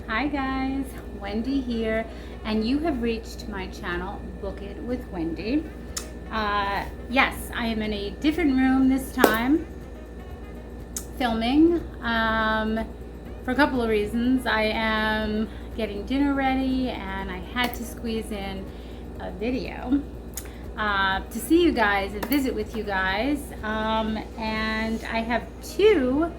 Hi guys, Wendy here, and you have reached my channel, Book It with Wendy. Yes, I am in a different room this time, filming, for a couple of reasons. I am getting dinner ready, and I had to squeeze in a video to see you guys and visit with you guys. And I have two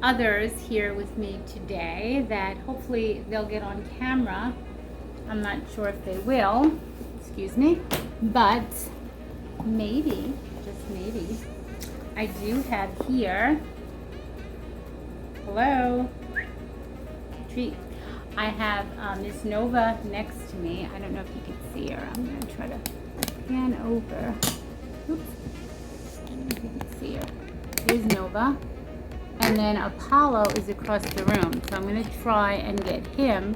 others here with me today that hopefully they'll get on camera. I'm not sure if they will, excuse me, but maybe, just maybe. I do have here, hello, treat. I have Miss Nova next to me. I don't know if you can see her. I'm going to try to pan over. Oops. I don't know if you can see her. Here's Nova. And then Apollo is across the room. So I'm going to try and get him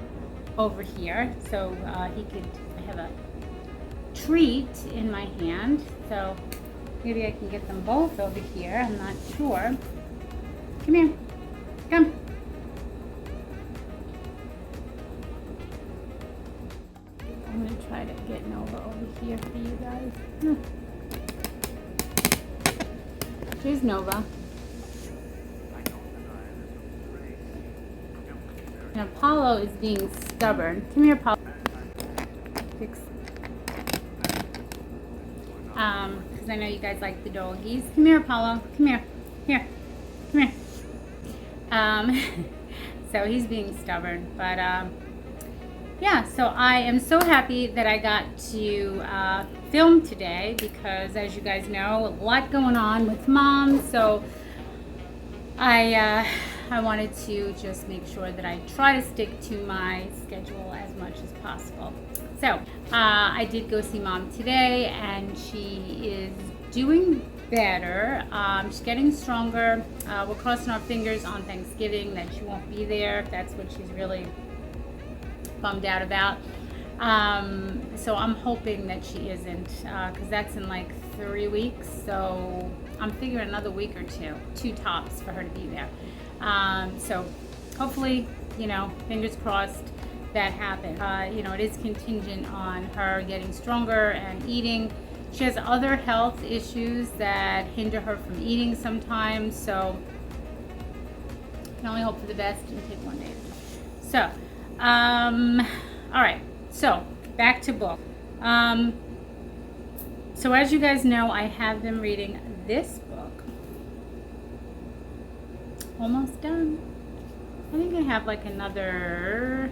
over here. So he could, I have a treat in my hand. So maybe I can get them both over here. I'm not sure. Come here. Come. I'm going to try to get Nova over here for you guys. Here's Nova. And Apollo is being stubborn. Come here, Apollo. Because I know you guys like the doggies. Come here, Apollo. Come here. Here. Come here. So he's being stubborn. But, yeah, so I am so happy that I got to film today because, as you guys know, a lot going on with Mom. So I wanted to just make sure that I try to stick to my schedule as much as possible. So I did go see Mom today, and she is doing better. She's getting stronger. We're crossing our fingers on Thanksgiving that she won't be there. That's what she's really bummed out about. So I'm hoping that she isn't, because that's in like 3 weeks. So I'm figuring another week or two tops for her to be there. So hopefully, you know, fingers crossed that happens. You know, it is contingent on her getting stronger and eating. She has other health issues that hinder her from eating sometimes. So I can only hope for the best and take one day. So, all right. So back to book. So as you guys know, I have been reading this book. Almost done. I think I have like another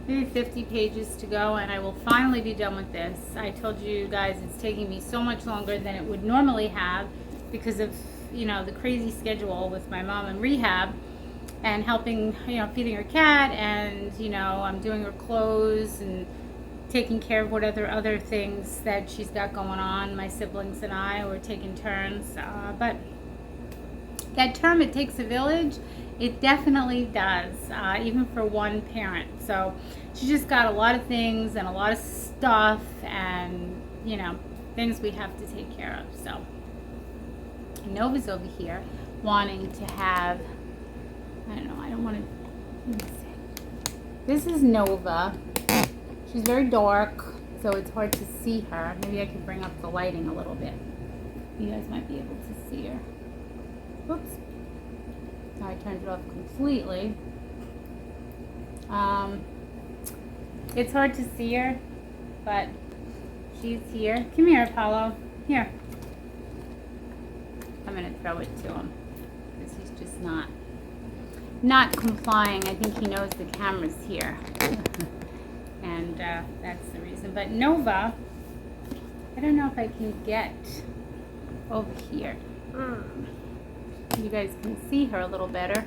maybe 50 pages to go, and I will finally be done with this. I told you guys it's taking me so much longer than it would normally have because of, you know, the crazy schedule with my mom in rehab and helping, you know, feeding her cat, and, you know, I'm doing her clothes and taking care of whatever other things that she's got going on. My siblings and I were taking turns, but that term, it takes a village, it definitely does, even for one parent. So she just got a lot of things and a lot of stuff and, you know, things we have to take care of. So Nova's over here wanting to have, I don't know, I don't want to, let me see. This is Nova. She's very dark, so it's hard to see her. Maybe I could bring up the lighting a little bit. You guys might be able to see her. Whoops. Now I turned it off completely. It's hard to see her, but she's here. Come here, Apollo. Here. I'm going to throw it to him because he's just not complying. I think he knows the camera's here. And that's the reason. But Nova, I don't know if I can get over here. You guys can see her a little better.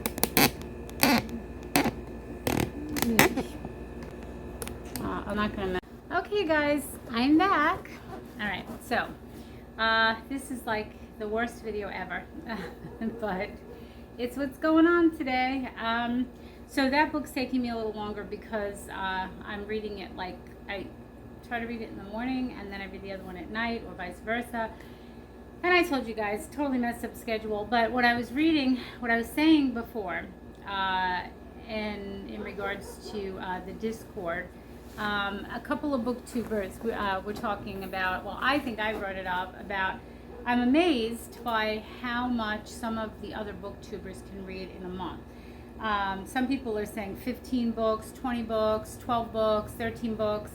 I'm not gonna. Okay, guys, I'm back. All right, so this is like the worst video ever, but it's what's going on today. So that book's taking me a little longer because I'm reading it, like, I try to read it in the morning and then I read the other one at night, or vice versa. And I told you guys, totally messed up schedule. But what I was reading, what I was saying before, in regards to the Discord. A couple of booktubers were talking about, well, I think I brought it up, about I'm amazed by how much some of the other booktubers can read in a month. Some people are saying 15 books, 20 books, 12 books, 13 books.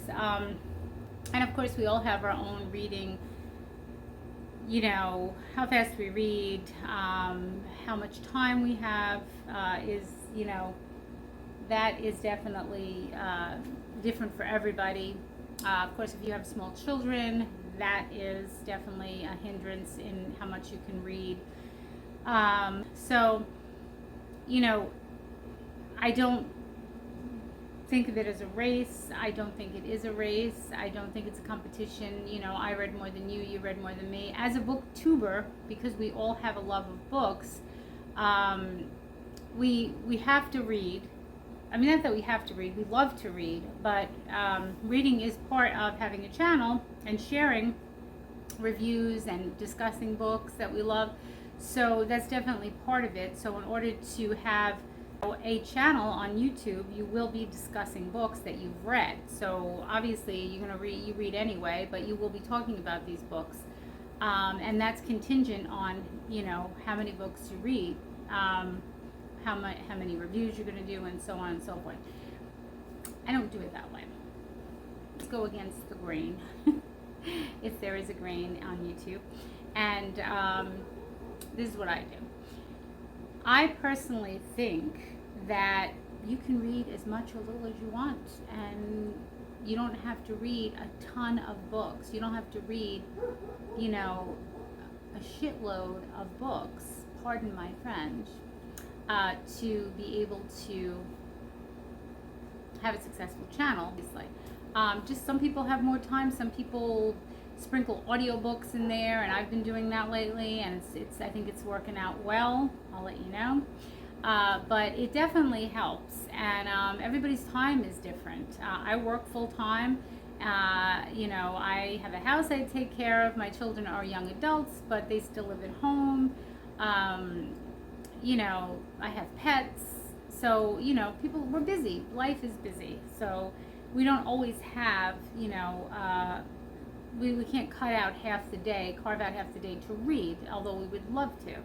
And of course, we all have our own reading, you know, how fast we read, how much time we have is, you know, that is definitely different for everybody. Of course, if you have small children, that is definitely a hindrance in how much you can read. So, you know, I don't think of it as a race. I don't think it is a race. I don't think it's a competition. You know, I read more than you, you read more than me. As a booktuber, because we all have a love of books, we have to read. I mean, not that we have to read, we love to read, but reading is part of having a channel and sharing reviews and discussing books that we love. So that's definitely part of it. So in order to have a channel on YouTube, you will be discussing books that you've read. So obviously you read anyway, but you will be talking about these books. And that's contingent on, you know, how many books you read, how many reviews you're going to do, and so on and so forth. I don't do it that way. Let's go against the grain, if there is a grain on YouTube. And this is what I do. I personally think that you can read as much or little as you want, and you don't have to read a ton of books. You don't have to read, you know, a shitload of books, pardon my French, to be able to have a successful channel. Just some people have more time, some people sprinkle audiobooks in there, and I've been doing that lately, and I think it's working out well. I'll let you know. But it definitely helps, and everybody's time is different. I work full time. You know, I have a house I take care of. My children are young adults, but they still live at home. You know, I have pets. So, you know, we're busy. Life is busy. So we don't always have, you know, we can't carve out half the day to read, although we would love to.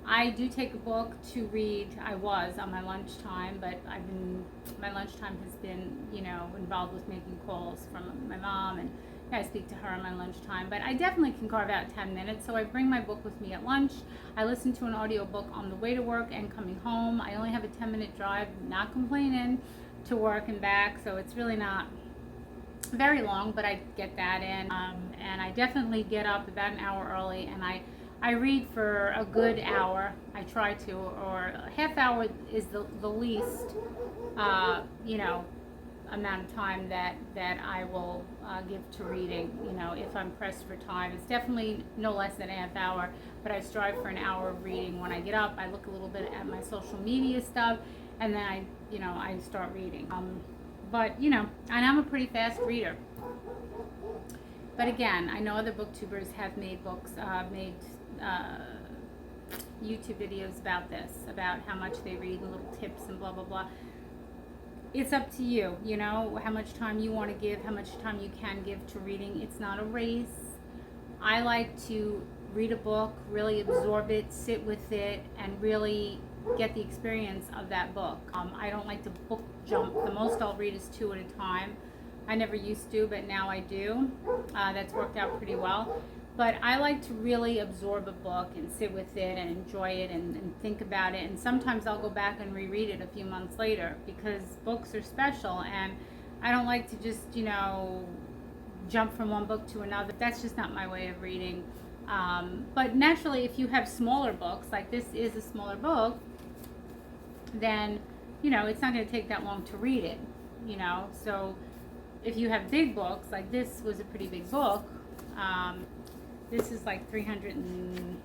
I do take a book to read. I was on my lunchtime, but my lunchtime has been, you know, involved with making calls from my mom, and I speak to her on my lunchtime. But I definitely can carve out 10 minutes, so I bring my book with me at lunch. I listen to an audiobook on the way to work and coming home. I only have a 10-minute drive, not complaining, to work and back, so it's really not very long, but I get that in. And I definitely get up about an hour early, and I read for a good hour. I try to, or a half hour is the least, you know, amount of time that I will give to reading. You know, if I'm pressed for time, it's definitely no less than a half hour, but I strive for an hour of reading. When I get up, I look a little bit at my social media stuff, and then I start reading. But, you know, and I'm a pretty fast reader. But again, I know other booktubers have made YouTube videos about this, about how much they read and little tips and blah, blah, blah. It's up to you, you know, how much time you want to give, how much time you can give to reading. It's not a race. I like to read a book, really absorb it, sit with it, and really get the experience of that book. I don't like to book jump. The most I'll read is 2 at a time. I never used to, but now I do. That's worked out pretty well. But I like to really absorb a book and sit with it and enjoy it and think about it. And sometimes I'll go back and reread it a few months later, because books are special, and I don't like to just, you know, jump from one book to another. That's just not my way of reading. But naturally, if you have smaller books, like this is a smaller book, then, you know, it's not going to take that long to read it, you know. So if you have big books, like this was a pretty big book, this is like 300 and,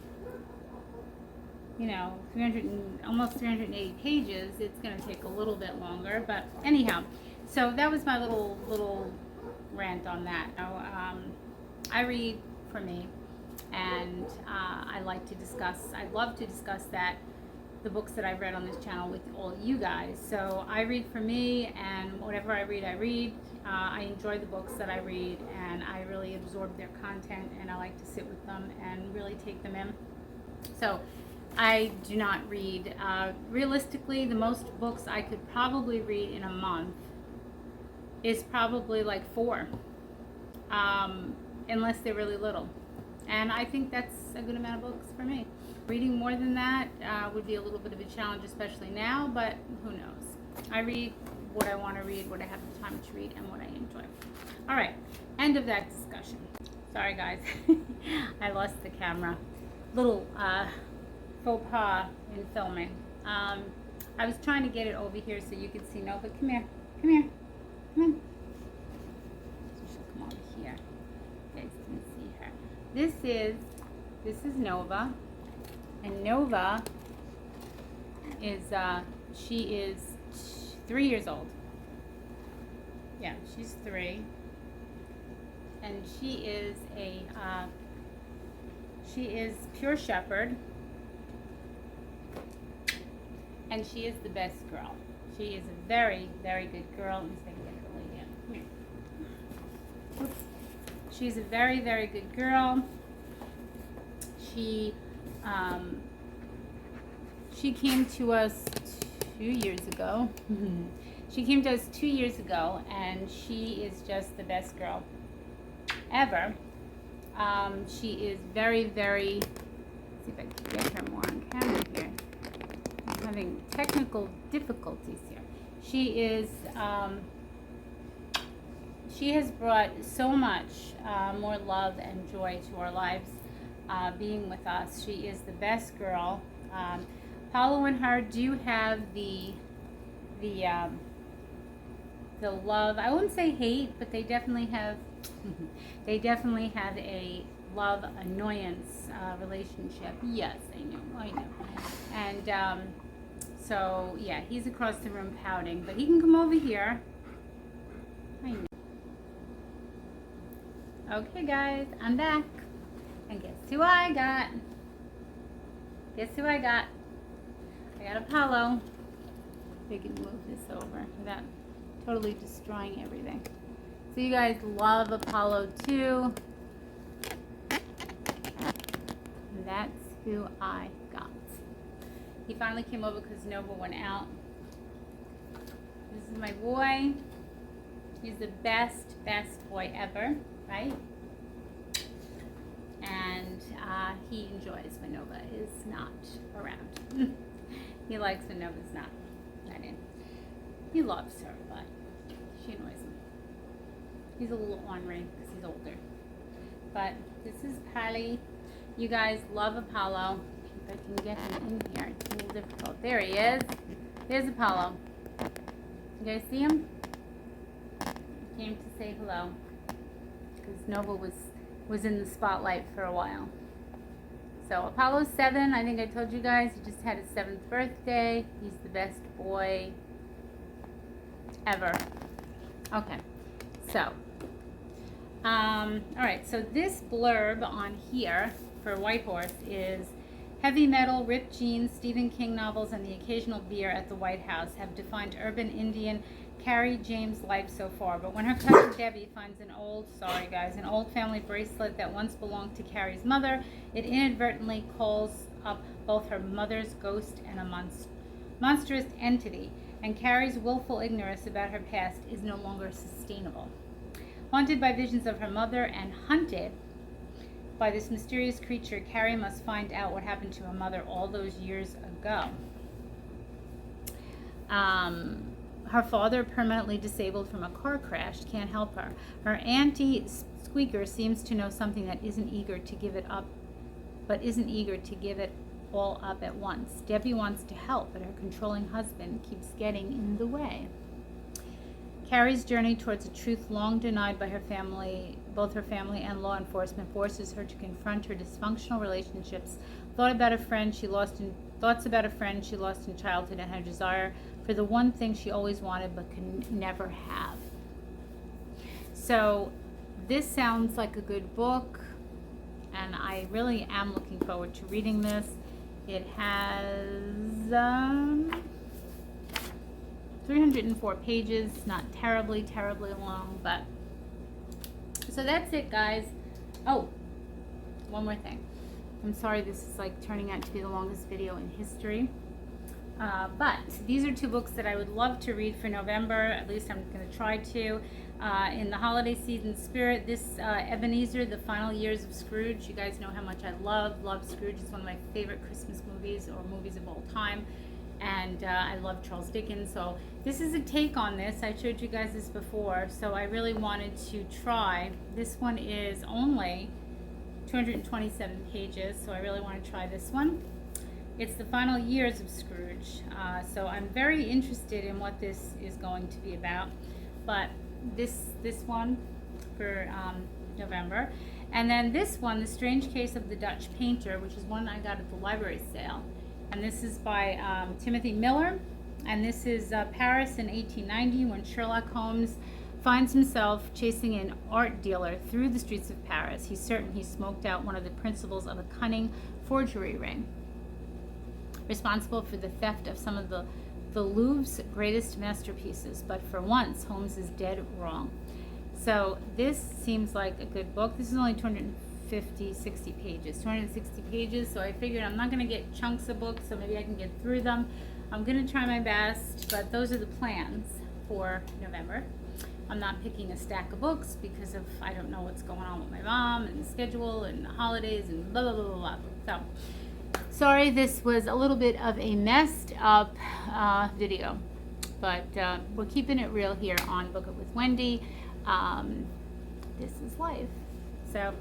you know, 300 and almost 380 pages. It's going to take a little bit longer, but anyhow, so that was my little rant on that. You know, I read for me, and I love to discuss that the books that I've read on this channel with all you guys. So I read for me, and whatever I read, I read. I enjoy the books that I read, and I really absorb their content, and I like to sit with them and really take them in. So I do not read. Realistically, the most books I could probably read in a month is probably like 4, unless they're really little. And I think that's a good amount of books for me. Reading more than that would be a little bit of a challenge, especially now, but who knows. I read what I want to read, what I have the time to read, and what I enjoy. All right, end of that discussion. Sorry, guys. I lost the camera. Little faux pas in filming. I was trying to get it over here so you could see Nova. Come here. Come here. Come on. So she'll come over here. You guys can see her. This is Nova. And Nova is, she is 3 years old. Yeah, she's 3. And she is pure shepherd. And she is the best girl. She is a very, very good girl. Let me see if I can get her laid in. Come here. Oops. She's a very, very good girl. She came to us 2 years ago. She came to us 2 years ago, and she is just the best girl ever. She is very, very, let's see if I can get her more on camera here. I'm having technical difficulties here. She is, she has brought so much more love and joy to our lives being with us. She is the best girl. Paulo and her do have the love. I wouldn't say hate, but they definitely have a love annoyance relationship. Yes, I know. And so yeah, he's across the room pouting, but he can come over here. I know. Okay, guys, I'm back, and guess who I got? Guess who I got? I got Apollo. We can move this over without totally destroying everything. So you guys love Apollo too. And that's who I got. He finally came over because Nova went out. This is my boy. He's the best boy ever, right? And he enjoys when Nova is not around. He likes when Nova's not in. He loves her, but she annoys him. He's a little ornery because he's older. But this is Pally. You guys love Apollo. If I can get him in here, it's a little difficult. There he is. There's Apollo. You guys see him? He came to say hello because Nova was in the spotlight for a while. So Apollo's 7. I think I told you guys he just had his 7th birthday. He's the best boy ever. Okay, so all right, so this blurb on here for White Horse is: heavy metal, ripped jeans, Stephen King novels, and the occasional beer at the White House have defined urban Indian Carrie James' life so far. But when her cousin Debbie finds an old family bracelet that once belonged to Carrie's mother, it inadvertently calls up both her mother's ghost and a monstrous entity, and Carrie's willful ignorance about her past is no longer sustainable. Haunted by visions of her mother and hunted by this mysterious creature, Carrie must find out what happened to her mother all those years ago. Her father, permanently disabled from a car crash, can't help her. Her auntie Squeaker seems to know something that isn't eager to give it up, but isn't eager to give it all up at once. Debbie wants to help, but her controlling husband keeps getting in the way. Carrie's journey towards a truth long denied by her family, both her family and law enforcement, forces her to confront her dysfunctional relationships, thoughts about a friend she lost in childhood, and her desire for the one thing she always wanted but could never have. So this sounds like a good book, and I really am looking forward to reading this. It has 304 pages, not terribly long, but so that's it, guys. Oh, one more thing. I'm sorry this is like turning out to be the longest video in history. But these are two books that I would love to read for November. At least I'm going to try to. In the holiday season spirit, this Ebenezer, The Final Years of Scrooge. You guys know how much I love Scrooge. It's one of my favorite Christmas movies or movies of all time. And I love Charles Dickens. So this is a take on this. I showed you guys this before. So I really wanted to try. This one is only 227 pages. So I really want to try this one. It's The Final Years of Scrooge. So I'm very interested in what this is going to be about. But this one for November. And then this one, The Strange Case of the Dutch Painter, which is one I got at the library sale. And this is by Timothy Miller. And this is Paris in 1890, when Sherlock Holmes finds himself chasing an art dealer through the streets of Paris. He's certain he smoked out one of the principals of a cunning forgery ring, responsible for the theft of some of the Louvre's greatest masterpieces. But for once, Holmes is dead wrong. So this seems like a good book. This is only 260 pages. So I figured I'm not going to get chunks of books, so maybe I can get through them. I'm going to try my best, but those are the plans for November. I'm not picking a stack of books because of I don't know what's going on with my mom and the schedule and the holidays and blah, blah, blah, blah, blah. So sorry, this was a little bit of a messed up video, but we're keeping it real here on Book It with Wendy. This is life. So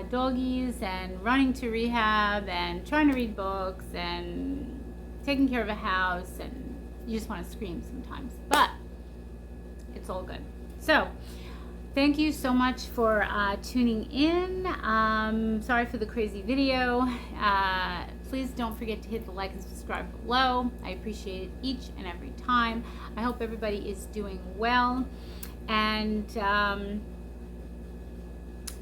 doggies and running to rehab and trying to read books and taking care of a house, and you just want to scream sometimes, but it's all good. So thank you so much for tuning in. Sorry for the crazy video. Please don't forget to hit the like and subscribe below. I appreciate it each and every time. I hope everybody is doing well. And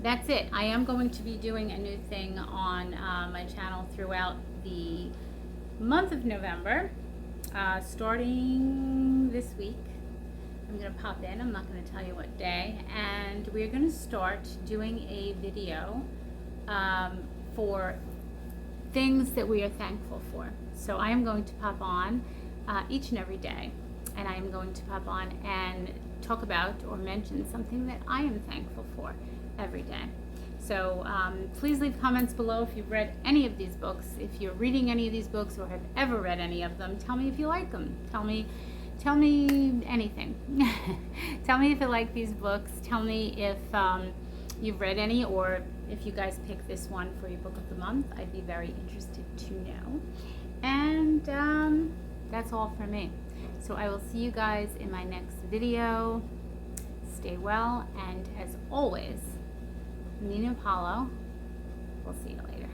that's it. I am going to be doing a new thing on my channel throughout the month of November, starting this week. I'm going to pop in. I'm not going to tell you what day. And we're going to start doing a video for things that we are thankful for. So I am going to pop on each and every day. And I am going to pop on and talk about or mention something that I am thankful for every day. So please leave comments below if you've read any of these books. If you're reading any of these books or have ever read any of them, tell me if you like them. Tell me anything. Tell me if you like these books. Tell me if you've read any, or if you guys pick this one for your book of the month. I'd be very interested to know. And that's all for me. So I will see you guys in my next video. Stay well, and as always, Nina Apollo. We'll see you later.